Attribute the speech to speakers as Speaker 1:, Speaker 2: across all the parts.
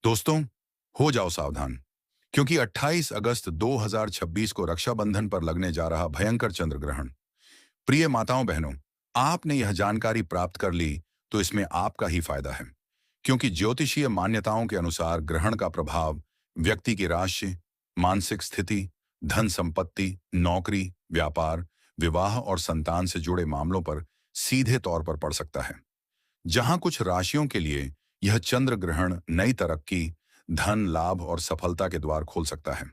Speaker 1: दोस्तों, हो जाओ सावधान, क्योंकि 28 अगस्त 2026 को रक्षाबंधन पर लगने जा रहा भयंकर चंद्र ग्रहण। प्रिय माताओं बहनों, आपने यह जानकारी प्राप्त कर ली तो इसमें आपका ही फायदा है, क्योंकि ज्योतिषीय मान्यताओं के अनुसार ग्रहण का प्रभाव व्यक्ति की राशि, मानसिक स्थिति, धन संपत्ति, नौकरी, व्यापार, विवाह और संतान से जुड़े मामलों पर सीधे तौर पर पड़ सकता है। जहां कुछ राशियों के लिए यह चंद्र ग्रहण नई तरक्की, धन लाभ और सफलता के द्वार खोल सकता है,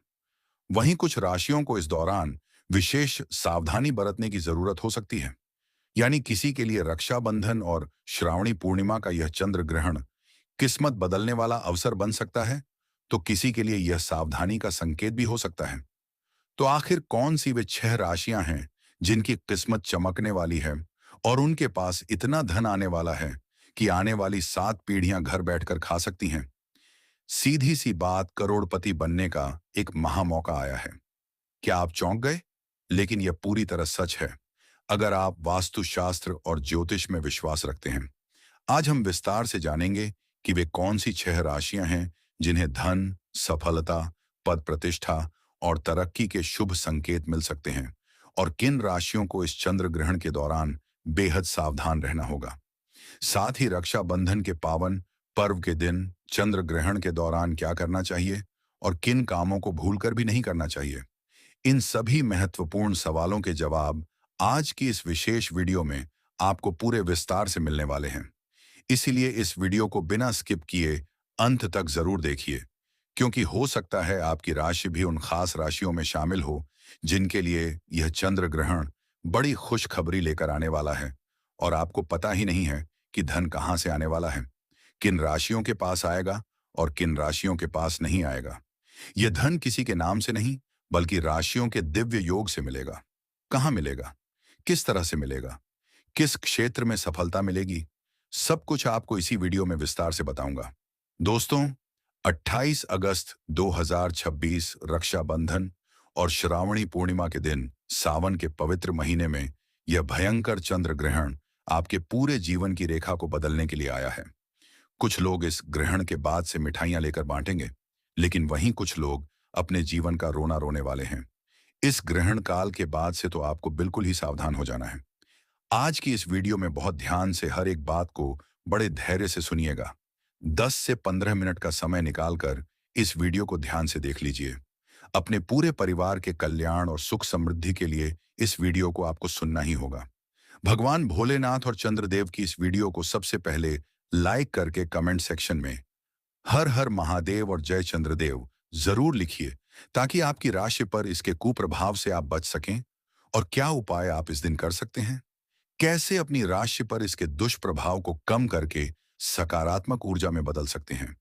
Speaker 1: वहीं कुछ राशियों को इस दौरान विशेष सावधानी बरतने की जरूरत हो सकती है। यानी किसी के लिए रक्षाबंधन और श्रावणी पूर्णिमा का यह चंद्र ग्रहण किस्मत बदलने वाला अवसर बन सकता है, तो किसी के लिए यह सावधानी का संकेत भी हो सकता है। तो आखिर कौन सी वे 6 राशियां हैं जिनकी किस्मत चमकने वाली है और उनके पास इतना धन आने वाला है कि आने वाली 7 पीढ़ियां घर बैठकर खा सकती हैं? सीधी सी बात, करोड़पति बनने का एक महामौका आया है। क्या आप चौंक गए? लेकिन यह पूरी तरह सच है, अगर आप वास्तुशास्त्र और ज्योतिष में विश्वास रखते हैं। आज हम विस्तार से जानेंगे कि वे कौन सी 6 राशियां हैं जिन्हें धन, सफलता, पद प्रतिष्ठा और तरक्की के शुभ संकेत मिल सकते हैं, और किन राशियों को इस चंद्र ग्रहण के दौरान बेहद सावधान रहना होगा। साथ ही रक्षाबंधन के पावन पर्व के दिन चंद्र ग्रहण के दौरान क्या करना चाहिए और किन कामों को भूलकर भी नहीं करना चाहिए। इन सभी महत्वपूर्ण सवालों के जवाब आज की इस विशेष वीडियो में आपको पूरे विस्तार से मिलने वाले हैं। इसीलिए इस वीडियो को बिना स्किप किए अंत तक जरूर देखिए, क्योंकि हो सकता है आपकी राशि भी उन खास राशियों में शामिल हो जिनके लिए यह चंद्र ग्रहण बड़ी खुशखबरी लेकर आने वाला है, और आपको पता ही नहीं है कि धन कहां से आने वाला है, किन राशियों के पास आएगा और किन राशियों के पास नहीं आएगा। यह धन किसी के नाम से नहीं, बल्कि राशियों के दिव्य योग से मिलेगा। कहां मिलेगा, किस तरह से मिलेगा, किस क्षेत्र में सफलता मिलेगी, सब कुछ आपको इसी वीडियो में विस्तार से बताऊंगा। दोस्तों, 28 अगस्त 2026 रक्षाबंधन और श्रावणी पूर्णिमा के दिन सावन के पवित्र महीने में यह भयंकर चंद्र ग्रहण आपके पूरे जीवन की रेखा को बदलने के लिए आया है। कुछ लोग इस ग्रहण के बाद से मिठाइयां लेकर बांटेंगे, लेकिन वहीं कुछ लोग अपने जीवन का रोना रोने वाले हैं। इस ग्रहण काल के बाद से तो आपको बिल्कुल ही सावधान हो जाना है। आज की इस वीडियो में बहुत ध्यान से हर एक बात को बड़े धैर्य से सुनिएगा। 10 से 15 मिनट का समय निकालकर इस वीडियो को ध्यान से देख लीजिए। अपने पूरे परिवार के कल्याण और सुख समृद्धि के लिए इस वीडियो को आपको सुनना ही होगा। भगवान भोलेनाथ और चंद्रदेव की इस वीडियो को सबसे पहले लाइक करके कमेंट सेक्शन में हर हर महादेव और जय चंद्रदेव जरूर लिखिए, ताकि आपकी राशि पर इसके कुप्रभाव से आप बच सकें। और क्या उपाय आप इस दिन कर सकते हैं, कैसे अपनी राशि पर इसके दुष्प्रभाव को कम करके सकारात्मक ऊर्जा में बदल सकते हैं,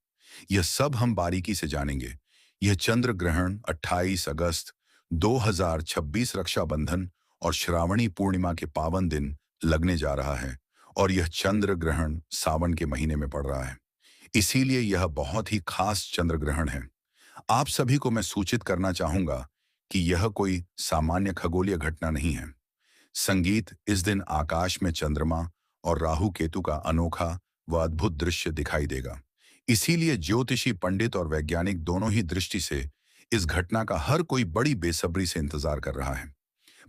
Speaker 1: यह सब हम बारीकी से जानेंगे। यह चंद्र ग्रहण 28 अगस्त 2026 रक्षाबंधन और श्रावणी पूर्णिमा के पावन दिन लगने जा रहा है, और यह चंद्र ग्रहण सावन के महीने में पड़ रहा है। इसीलिए यह बहुत ही खास चंद्र ग्रहण है। आप सभी को मैं सूचित करना चाहूंगा कि यह कोई सामान्य खगोलीय घटना नहीं है। संगीत इस दिन आकाश में चंद्रमा और राहु केतु का अनोखा व अद्भुत दृश्य दिखाई देगा। इसीलिए ज्योतिषी पंडित और वैज्ञानिक दोनों ही दृष्टि से इस घटना का हर कोई बड़ी बेसब्री से इंतजार कर रहा है।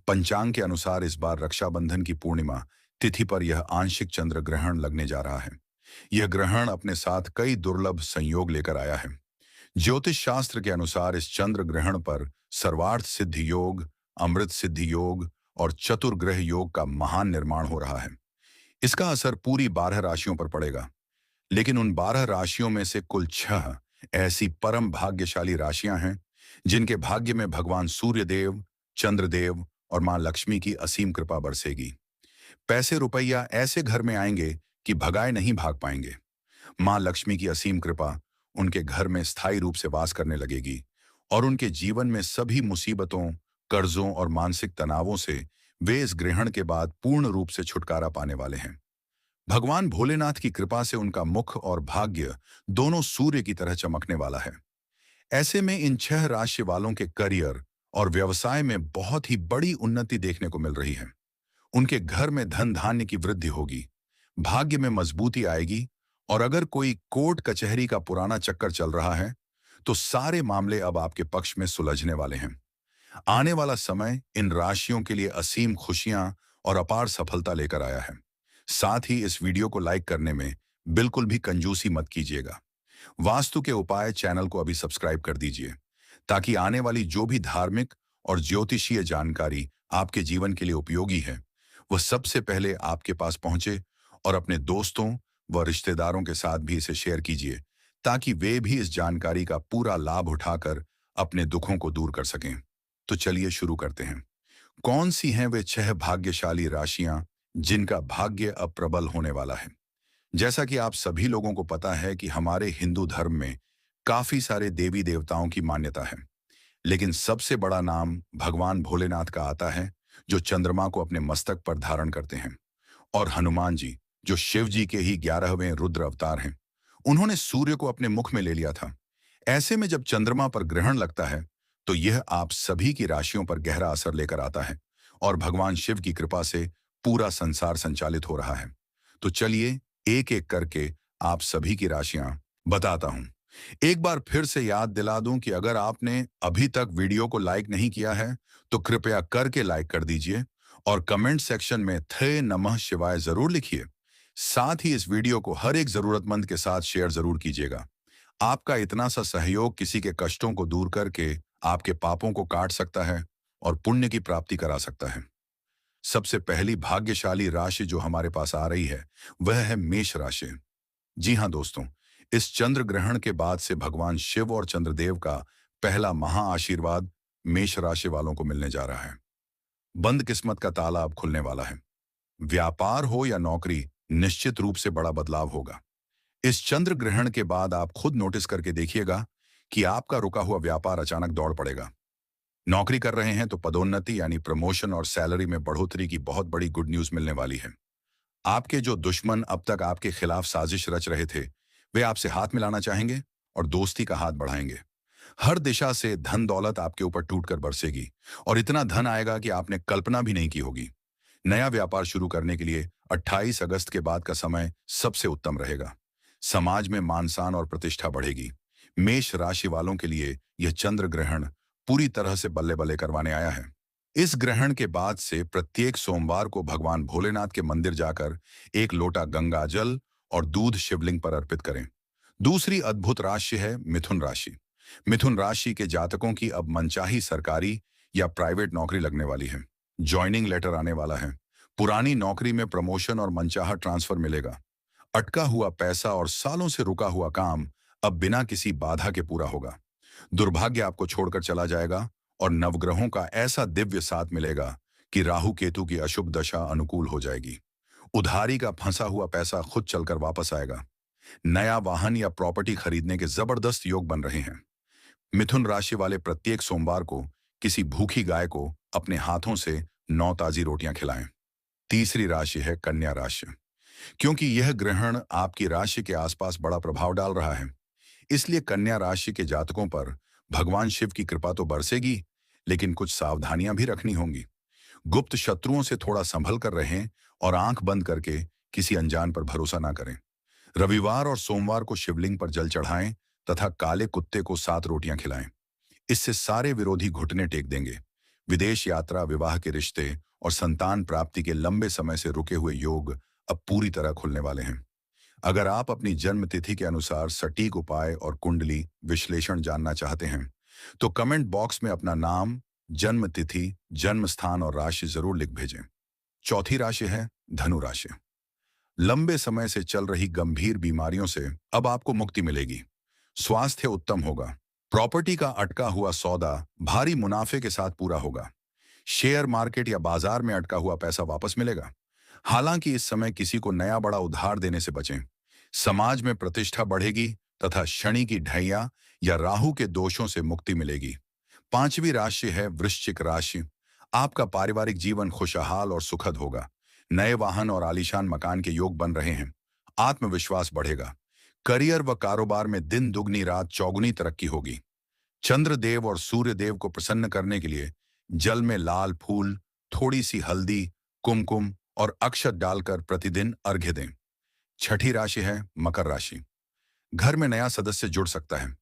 Speaker 1: पंचांग के अनुसार इस बार रक्षाबंधन की पूर्णिमा तिथि पर यह आंशिक चंद्र ग्रहण लगने जा रहा है। यह ग्रहण अपने साथ कई दुर्लभ संयोग लेकर आया है। ज्योतिष शास्त्र के अनुसार इस चंद्र ग्रहण पर सर्वार्थ सिद्धि योग, अमृत सिद्धि योग और चतुर्ग्रह योग का महान निर्माण हो रहा है। इसका असर पूरी 12 राशियों पर पड़ेगा, लेकिन उन 12 राशियों में से कुल 6 ऐसी परम भाग्यशाली राशियां हैं जिनके भाग्य में भगवान सूर्यदेव, चंद्रदेव और मां लक्ष्मी की असीम कृपा बरसेगी। पैसे रुपया ऐसे घर में आएंगे कि भगाए नहीं भाग पाएंगे। मां लक्ष्मी की असीम कृपा उनके घर में स्थायी रूप से वास करने लगेगी, और उनके जीवन में सभी मुसीबतों, कर्जों और मानसिक तनावों से वे इस ग्रहण के बाद पूर्ण रूप से छुटकारा पाने वाले हैं। भगवान भोलेनाथ की कृपा से उनका मुख और भाग्य दोनों सूर्य की तरह चमकने वाला है। ऐसे में इन 6 राशि वालों के करियर और व्यवसाय में बहुत ही बड़ी उन्नति देखने को मिल रही है। उनके घर में धन धान्य की वृद्धि होगी, भाग्य में मजबूती आएगी और अगर कोई कोर्ट कचहरी का पुराना चक्कर चल रहा है, तो सारे मामले अब आपके पक्ष में सुलझने वाले हैं। आने वाला समय इन राशियों के लिए असीम खुशियां और अपार सफलता लेकर आया है। साथ ही इस वीडियो को लाइक करने में बिल्कुल भी कंजूसी मत कीजिएगा। वास्तु के उपाय चैनल को अभी सब्सक्राइब कर दीजिए, ताकि आने वाली जो भी धार्मिक और ज्योतिषीय जानकारी आपके जीवन के लिए उपयोगी है, वह सबसे पहले आपके पास पहुंचे। और अपने दोस्तों व रिश्तेदारों के साथ भी इसे शेयर कीजिए, ताकि वे भी इस जानकारी का पूरा लाभ उठाकर अपने दुखों को दूर कर सकें। तो चलिए शुरू करते हैं। कौन सी हैं वे 6 भाग्यशाली राशियां जिनका भाग्य अब प्रबल होने वाला है? जैसा कि आप सभी लोगों को पता है कि हमारे हिंदू धर्म में काफी सारे देवी देवताओं की मान्यता है, लेकिन सबसे बड़ा नाम भगवान भोलेनाथ का आता है, जो चंद्रमा को अपने मस्तक पर धारण करते हैं। और हनुमान जी, जो शिव जी के ही 11वें रुद्र अवतार हैं, उन्होंने सूर्य को अपने मुख में ले लिया था। ऐसे में जब चंद्रमा पर ग्रहण लगता है, तो यह आप सभी की राशियों पर गहरा असर लेकर आता है, और भगवान शिव की कृपा से पूरा संसार संचालित हो रहा है। तो चलिए एक एक करके आप सभी की राशियां बताता हूं। एक बार फिर से याद दिला दूं कि अगर आपने अभी तक वीडियो को लाइक नहीं किया है, तो कृपया करके लाइक कर दीजिए और कमेंट सेक्शन में थे नमः शिवाय जरूर लिखिए। साथ ही इस वीडियो को हर एक जरूरतमंद के साथ शेयर जरूर कीजिएगा। आपका इतना सा सहयोग किसी के कष्टों को दूर करके आपके पापों को काट सकता है और पुण्य की प्राप्ति करा सकता है। सबसे पहली भाग्यशाली राशि जो हमारे पास आ रही है, वह है मेष राशि। जी हां दोस्तों, इस चंद्र ग्रहण के बाद से भगवान शिव और चंद्रदेव का पहला महा आशीर्वाद मेष राशि वालों को मिलने जा रहा है। बंद किस्मत का ताला अब खुलने वाला है। व्यापार हो या नौकरी, निश्चित रूप से बड़ा बदलाव होगा। इस चंद्र ग्रहण के बाद आप खुद नोटिस करके देखिएगा कि आपका रुका हुआ व्यापार अचानक दौड़ पड़ेगा। नौकरी कर रहे हैं तो पदोन्नति यानी प्रमोशन और सैलरी में बढ़ोतरी की बहुत बड़ी गुड न्यूज मिलने वाली है। आपके जो दुश्मन अब तक आपके खिलाफ साजिश रच रहे थे, वे आपसे हाथ मिलाना चाहेंगे और दोस्ती का हाथ बढ़ाएंगे। हर दिशा से धन दौलत आपके ऊपर टूटकर बरसेगी, और इतना धन आएगा कि आपने कल्पना भी नहीं की होगी। नया व्यापार शुरू करने के लिए 28 अगस्त के बाद का समय सबसे उत्तम रहेगा। समाज में मान सम्मान और प्रतिष्ठा बढ़ेगी। मेष राशि वालों के लिए यह चंद्र ग्रहण पूरी तरह से बल्ले बल्ले करवाने आया है। इस ग्रहण के बाद से प्रत्येक सोमवार को भगवान भोलेनाथ के मंदिर जाकर एक लोटा गंगा जल और दूध शिवलिंग पर अर्पित करें। दूसरी अद्भुत राशि है मिथुन राशि। मिथुन राशि के जातकों की अब मनचाही सरकारी या प्राइवेट नौकरी लगने वाली है। ज्वाइनिंग लेटर आने वाला है। पुरानी नौकरी में प्रमोशन और मनचाहा ट्रांसफर मिलेगा। अटका हुआ पैसा और सालों से रुका हुआ काम अब बिना किसी बाधा के पूरा होगा। दुर्भाग्य आपको छोड़कर चला जाएगा और नवग्रहों का ऐसा दिव्य साथ मिलेगा कि राहु केतु की अशुभ दशा अनुकूल हो जाएगी। उधारी का फंसा हुआ पैसा खुद चलकर वापस आएगा। नया वाहन या प्रॉपर्टी खरीदने के जबरदस्त योग बन रहे हैं। मिथुन राशि वाले प्रत्येक सोमवार को किसी भूखी गाय को अपने हाथों से 9 ताजी रोटियां खिलाएं। तीसरी राशि है कन्या राशि। क्योंकि यह ग्रहण आपकी राशि के आसपास बड़ा प्रभाव डाल रहा है, इसलिए कन्या राशि के जातकों पर भगवान शिव की कृपा तो बरसेगी, लेकिन कुछ सावधानियां भी रखनी होंगी। गुप्त शत्रुओं से थोड़ा संभल कर रहें और आंख बंद करके किसी अनजान पर भरोसा ना करें। रविवार और सोमवार को शिवलिंग पर जल चढ़ाएं तथा काले कुत्ते को 7 रोटियां खिलाएं। इससे सारे विरोधी घुटने टेक देंगे। विदेश यात्रा, विवाह के रिश्ते और संतान प्राप्ति के लंबे समय से रुके हुए योग अब पूरी तरह खुलने वाले हैं। अगर आप अपनी जन्म तिथि के अनुसार सटीक उपाय और कुंडली विश्लेषण जानना चाहते हैं, तो कमेंट बॉक्स में अपना नाम, जन्म तिथि, जन्म स्थान और राशि जरूर लिख भेजें। चौथी राशि है धनु राशि। लंबे समय से चल रही गंभीर बीमारियों से अब आपको मुक्ति मिलेगी। स्वास्थ्य उत्तम होगा। प्रॉपर्टी का अटका हुआ सौदा भारी मुनाफे के साथ पूरा होगा। शेयर मार्केट या बाजार में अटका हुआ पैसा वापस मिलेगा। हालांकि इस समय किसी को नया बड़ा उधार देने से बचें। समाज में प्रतिष्ठा बढ़ेगी तथा शनि की ढैया या राहु के दोषों से मुक्ति मिलेगी। पांचवी राशि है वृश्चिक राशि। आपका पारिवारिक जीवन खुशहाल और सुखद होगा। नए वाहन और आलीशान मकान के योग बन रहे हैं। आत्मविश्वास बढ़ेगा। करियर व कारोबार में दिन दुगनी रात चौगुनी तरक्की होगी। चंद्रदेव और सूर्यदेव को प्रसन्न करने के लिए जल में लाल फूल, थोड़ी सी हल्दी, कुमकुम और अक्षत डालकर प्रतिदिन अर्घ्य दें। छठी राशि है मकर राशि। घर में नया सदस्य जुड़ सकता है,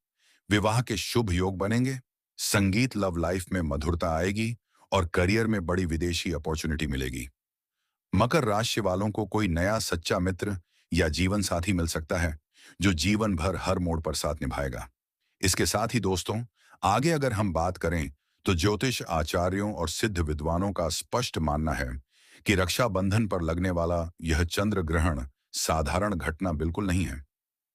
Speaker 1: विवाह के शुभ योग बनेंगे, संगीत लव लाइफ में मधुरता आएगी और करियर में बड़ी विदेशी अपॉर्चुनिटी मिलेगी। मकर राशि वालों को कोई नया सच्चा मित्र या जीवन साथी मिल सकता है जो जीवन भर हर मोड़ पर साथ निभाएगा। इसके साथ ही दोस्तों, आगे अगर हम बात करें तो ज्योतिष आचार्यों और सिद्ध विद्वानों का स्पष्ट मानना है कि रक्षाबंधन पर लगने वाला यह चंद्र ग्रहण साधारण घटना बिल्कुल नहीं है।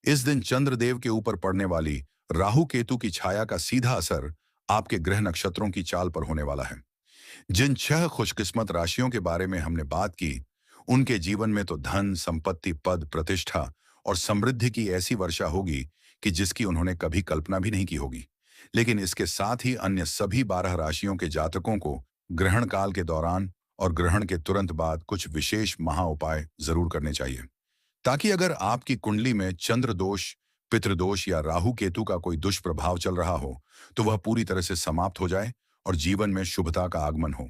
Speaker 1: इस दिन चंद्रदेव के ऊपर पड़ने वाली राहु केतु की छाया का सीधा असर आपके ग्रह नक्षत्रों की चाल पर होने वाला है। जिन 6 खुशकिस्मत राशियों के बारे में हमने बात की, उनके जीवन में तो धन, संपत्ति, पद, प्रतिष्ठा और समृद्धि की ऐसी वर्षा होगी कि जिसकी उन्होंने कभी कल्पना भी नहीं की होगी। लेकिन इसके साथ ही अन्य सभी 12 राशियों के जातकों को ग्रहण काल के दौरान और ग्रहण के तुरंत बाद कुछ विशेष महा उपाय जरूर करने चाहिए, ताकि अगर आपकी कुंडली में चंद्र दोष, पितृदोष या राहु केतु का कोई दुष्प्रभाव चल रहा हो तो वह पूरी तरह से समाप्त हो जाए और जीवन में शुभता का आगमन हो।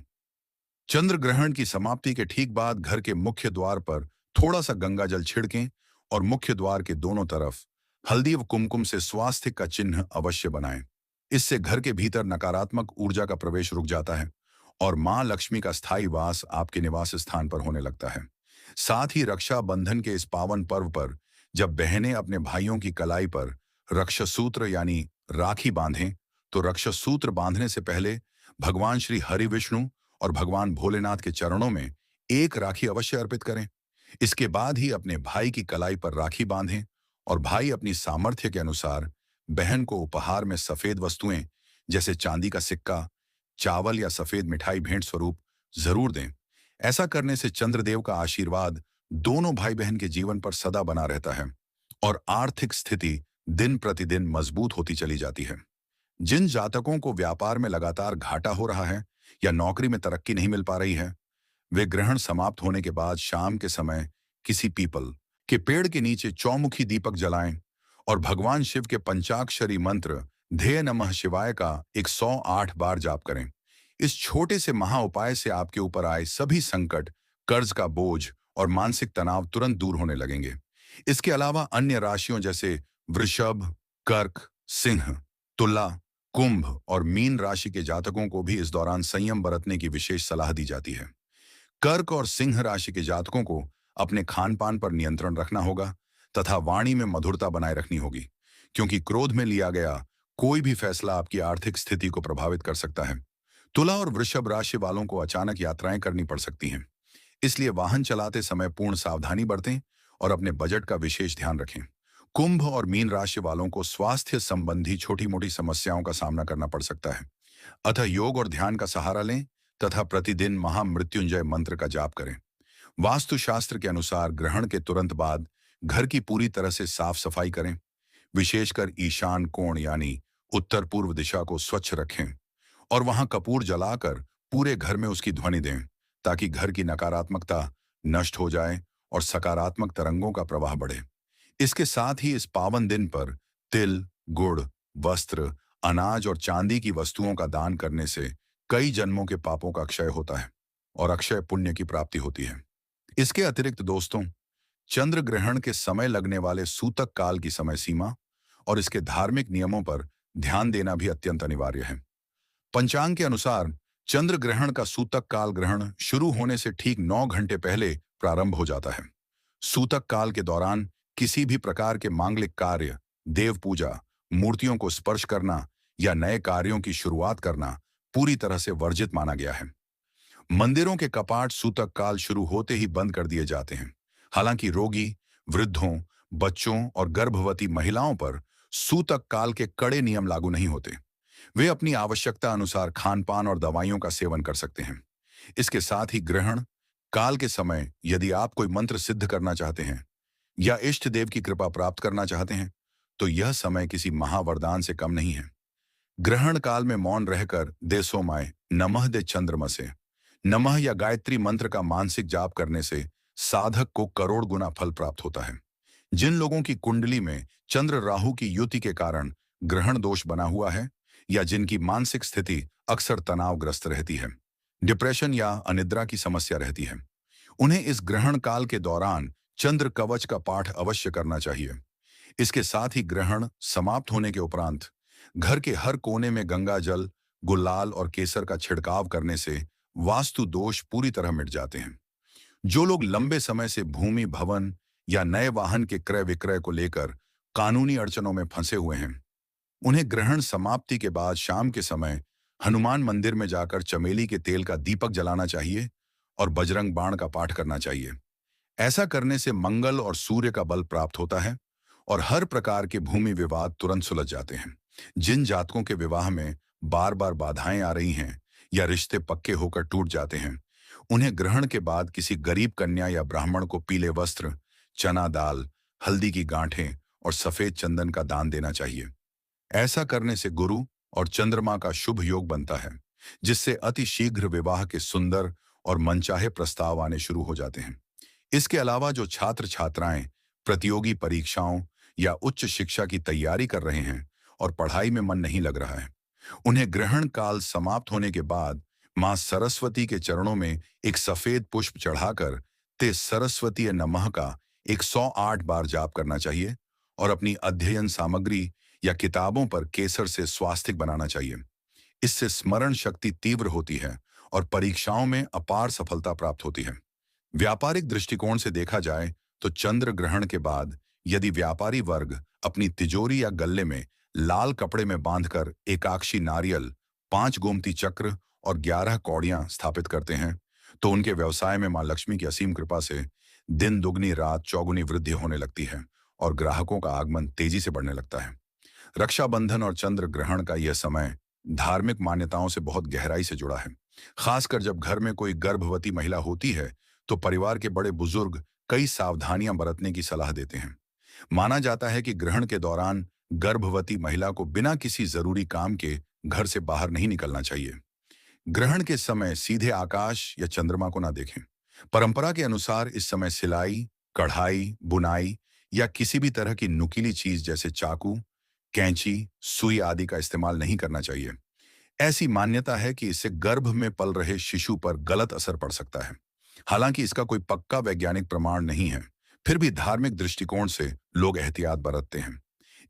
Speaker 1: चंद्र ग्रहण की समाप्ति के ठीक बाद घर के मुख्य द्वार पर थोड़ा सा गंगा जल छिड़कें और मुख्य द्वार के दोनों तरफ हल्दी व कुमकुम से स्वास्तिक का चिन्ह अवश्य बनाएं। इससे घर के भीतर नकारात्मक ऊर्जा का प्रवेश रुक जाता है और मां लक्ष्मी का स्थायी वास आपके निवास स्थान पर होने लगता है। साथ ही रक्षाबंधन के इस पावन पर्व पर जब बहनें अपने भाइयों की कलाई पर रक्षासूत्र यानी राखी बांधें, तो रक्षासूत्र बांधने से पहले भगवान श्री हरि विष्णु और भगवान भोलेनाथ के चरणों में एक राखी अवश्य अर्पित करें। इसके बाद ही अपने भाई की कलाई पर राखी बांधें और भाई अपनी सामर्थ्य के अनुसार बहन को उपहार में सफेद वस्तुएं जैसे चांदी का सिक्का, चावल या सफेद मिठाई भेंट स्वरूप जरूर दें। ऐसा करने से चंद्रदेव का आशीर्वाद दोनों भाई बहन के जीवन पर सदा बना रहता है और आर्थिक स्थिति दिन प्रतिदिन मजबूत होती चली जाती है। जिन जातकों को व्यापार में लगातार घाटा हो रहा है या नौकरी में तरक्की नहीं मिल पा रही है, वे ग्रहण समाप्त होने के बाद शाम के समय किसी पीपल के पेड़ के नीचे चौमुखी दीपक जलाएं और भगवान शिव के पंचाक्षरी मंत्र ध्येय नमः शिवाय का 108 बार जाप करें। इस छोटे से महा उपाय से आपके ऊपर आए सभी संकट, कर्ज का बोझ और मानसिक तनाव तुरंत दूर होने लगेंगे। इसके अलावा अन्य राशियों जैसे वृषभ, कर्क, सिंह, तुला, कुंभ और मीन राशि के जातकों को भी इस दौरान संयम बरतने की विशेष सलाह दी जाती है। कर्क और सिंह राशि के जातकों को अपने खान पान पर नियंत्रण रखना होगा तथा वाणी में मधुरता बनाए रखनी होगी, क्योंकि क्रोध में लिया गया कोई भी फैसला आपकी आर्थिक स्थिति को प्रभावित कर सकता है। तुला और वृषभ राशि वालों को अचानक यात्राएं करनी पड़ सकती हैं, इसलिए वाहन चलाते समय पूर्ण सावधानी बरतें और अपने बजट का विशेष ध्यान रखें। कुंभ और मीन राशि वालों को स्वास्थ्य संबंधी छोटी मोटी समस्याओं का सामना करना पड़ सकता है, अतः योग और ध्यान का सहारा लें तथा प्रतिदिन महामृत्युंजय मंत्र का जाप करें। वास्तुशास्त्र के अनुसार ग्रहण के तुरंत बाद घर की पूरी तरह से साफ सफाई करें, विशेषकर ईशान कोण यानी उत्तर पूर्व दिशा को स्वच्छ रखें और वहां कपूर जलाकर पूरे घर में उसकी ध्वनि दें, ताकि घर की नकारात्मकता नष्ट हो जाए और सकारात्मक तरंगों का प्रवाह बढ़े। इसके साथ ही इस पावन दिन पर तिल, गुड़, वस्त्र, अनाज और चांदी की वस्तुओं का दान करने से कई जन्मों के पापों का क्षय होता है और अक्षय पुण्य की प्राप्ति होती है। इसके अतिरिक्त दोस्तों, चंद्र ग्रहण के समय लगने वाले सूतक काल की समय सीमा और इसके धार्मिक नियमों पर ध्यान देना भी अत्यंत अनिवार्य है। पंचांग के अनुसार चंद्र ग्रहण का सूतक काल ग्रहण शुरू होने से ठीक 9 घंटे पहले प्रारंभ हो जाता है। सूतक काल के दौरान किसी भी प्रकार के मांगलिक कार्य, देव पूजा, मूर्तियों को स्पर्श करना या नए कार्यों की शुरुआत करना पूरी तरह से वर्जित माना गया है। मंदिरों के कपाट सूतक काल शुरू होते ही बंद कर दिए जाते हैं। हालांकि रोगी, वृद्धों, बच्चों और गर्भवती महिलाओं पर सूतक काल के कड़े नियम लागू नहीं होते। वे अपनी आवश्यकता अनुसार खान-पान और दवाइयों का सेवन कर सकते हैं। इसके साथ ही ग्रहण काल के समय यदि आप कोई मंत्र सिद्ध करना चाहते हैं या इष्ट देव की कृपा प्राप्त करना चाहते हैं, तो यह समय किसी महावरदान से कम नहीं है। ग्रहण काल में मौन रहकर दे सोमाय नमः दे चंद्रमसे नमः या गायत्री मंत्र का मानसिक जाप करने से साधक को करोड़ गुना फल प्राप्त होता है। जिन लोगों की कुंडली में चंद्र राहु की युति के कारण ग्रहण दोष बना हुआ है या जिनकी मानसिक स्थिति अक्सर तनावग्रस्त रहती है, डिप्रेशन या अनिद्रा की समस्या रहती है, उन्हें इस ग्रहण काल के दौरान चंद्र कवच का पाठ अवश्य करना चाहिए। इसके साथ ही ग्रहण समाप्त होने के उपरांत घर के हर कोने में गंगा जल, गुलाल और केसर का छिड़काव करने से वास्तु दोष पूरी तरह मिट जाते हैं। जो लोग लंबे समय से भूमि, भवन या नए वाहन के क्रय विक्रय को लेकर कानूनी अड़चनों में फंसे हुए हैं, उन्हें ग्रहण समाप्ति के बाद शाम के समय हनुमान मंदिर में जाकर चमेली के तेल का दीपक जलाना चाहिए और बजरंग बाण का पाठ करना चाहिए। ऐसा करने से मंगल और सूर्य का बल प्राप्त होता है और हर प्रकार के भूमि विवाद तुरंत सुलझ जाते हैं। जिन जातकों के विवाह में बार बार बाधाएं आ रही हैं या रिश्ते पक्के होकर टूट जाते हैं, उन्हें ग्रहण के बाद किसी गरीब कन्या या ब्राह्मण को पीले वस्त्र, चना दाल, हल्दी की गांठें और सफेद चंदन का दान देना चाहिए। ऐसा करने से गुरु और चंद्रमा का शुभ योग बनता है, जिससे अति शीघ्र विवाह के सुंदर और मनचाहे प्रस्ताव आने शुरू हो जाते हैं। इसके अलावा जो छात्र छात्राएं प्रतियोगी परीक्षाओं या उच्च शिक्षा की तैयारी कर रहे हैं और पढ़ाई में मन नहीं लग रहा है, उन्हें ग्रहण काल समाप्त होने के बाद मां सरस्वती के चरणों में एक सफेद पुष्प चढ़ाकर ते सरस्वती नमः का 108 बार जाप करना चाहिए और अपनी अध्ययन सामग्री या किताबों पर केसर से स्वास्तिक बनाना चाहिए। इससे स्मरण शक्ति तीव्र होती है और परीक्षाओं में अपार सफलता प्राप्त होती है। व्यापारिक दृष्टिकोण से देखा जाए तो चंद्र ग्रहण के बाद यदि व्यापारी वर्ग अपनी तिजोरी या गल्ले में लाल कपड़े में बांधकर एकाक्षी नारियल, 5 गोमती चक्र और 11 कौड़ियां स्थापित करते हैं, तो उनके व्यवसाय में मां लक्ष्मी की असीम कृपा से दिन दुगनी रात चौगुनी वृद्धि होने लगती है और ग्राहकों का आगमन तेजी से बढ़ने लगता है। रक्षाबंधन और चंद्र ग्रहण का यह समय धार्मिक मान्यताओं से बहुत गहराई से जुड़ा है। खासकर जब घर में कोई गर्भवती महिला होती है, तो परिवार के बड़े बुजुर्ग कई सावधानियां बरतने की सलाह देते हैं। माना जाता है कि ग्रहण के दौरान गर्भवती महिला को बिना किसी जरूरी काम के घर से बाहर नहीं निकलना चाहिए। ग्रहण के समय सीधे आकाश या चंद्रमा को ना देखें। परंपरा के अनुसार इस समय सिलाई, कढ़ाई, बुनाई या किसी भी तरह की नुकीली चीज जैसे चाकू, कैंची, सुई आदि का इस्तेमाल नहीं करना चाहिए। ऐसी मान्यता है कि इससे गर्भ में पल रहे शिशु पर गलत असर पड़ सकता है। हालांकि इसका कोई पक्का वैज्ञानिक प्रमाण नहीं है, फिर भी धार्मिक दृष्टिकोण से लोग एहतियात बरतते हैं।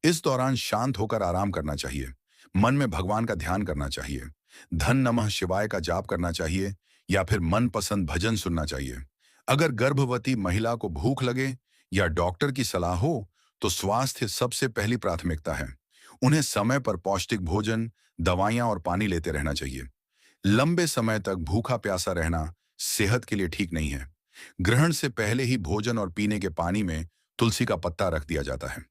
Speaker 1: इस दौरान शांत होकर आराम करना चाहिए, मन में भगवान का ध्यान करना चाहिए, धन नमः शिवाय का जाप करना चाहिए या फिर मनपसंद भजन सुनना चाहिए। अगर गर्भवती महिला को भूख लगे या डॉक्टर की सलाह हो, तो स्वास्थ्य सबसे पहली प्राथमिकता है। उन्हें समय पर पौष्टिक भोजन, दवाइयां और पानी लेते रहना चाहिए। लंबे समय तक भूखा प्यासा रहना सेहत के लिए ठीक नहीं है। ग्रहण से पहले ही भोजन और पीने के पानी में तुलसी का पत्ता रख दिया जाता है।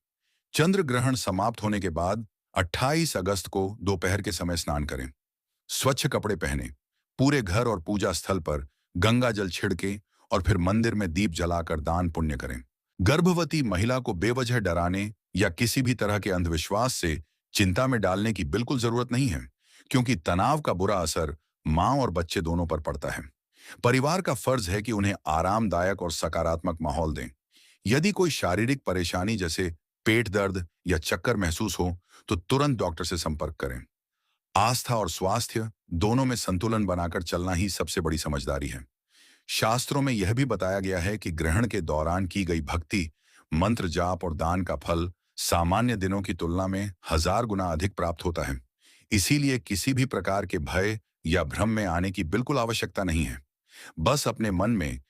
Speaker 1: चंद्र ग्रहण समाप्त होने के बाद 28 अगस्त को दोपहर के समय स्नान करें। स्वच्छ कपड़े पहने, पूरे घर और पूजा स्थल पर गंगा जल छिड़के और फिर मंदिर में दीप जलाकर दान पुण्य करें। गर्भवती महिला को बेवजह डराने या किसी भी तरह के अंधविश्वास से चिंता में डालने की बिल्कुल जरूरत नहीं है, क्योंकि तनाव का बुरा असर मां और बच्चे दोनों पर पड़ता है। परिवार का फर्ज है कि उन्हें आरामदायक और सकारात्मक माहौल दें। यदि कोई शारीरिक परेशानी जैसे पेट दर्द या चक्कर महसूस हो, तो तुरंत डॉक्टर से संपर्क करें। आस्था और स्वास्थ्य दोनों में संतुलन बनाकर चलना ही सबसे बड़ी समझदारी है। शास्त्रों में यह भी बताया गया है कि ग्रहण के दौरान की गई भक्ति, मंत्र जाप और दान का फल सामान्य दिनों की तुलना में 1000 गुना अधिक प्राप्त होता है। इसीलिए किसी भी प्रकार के भय या भ्रम में आने की बिल्कुल आवश्यकता नहीं है। बस अपने मन में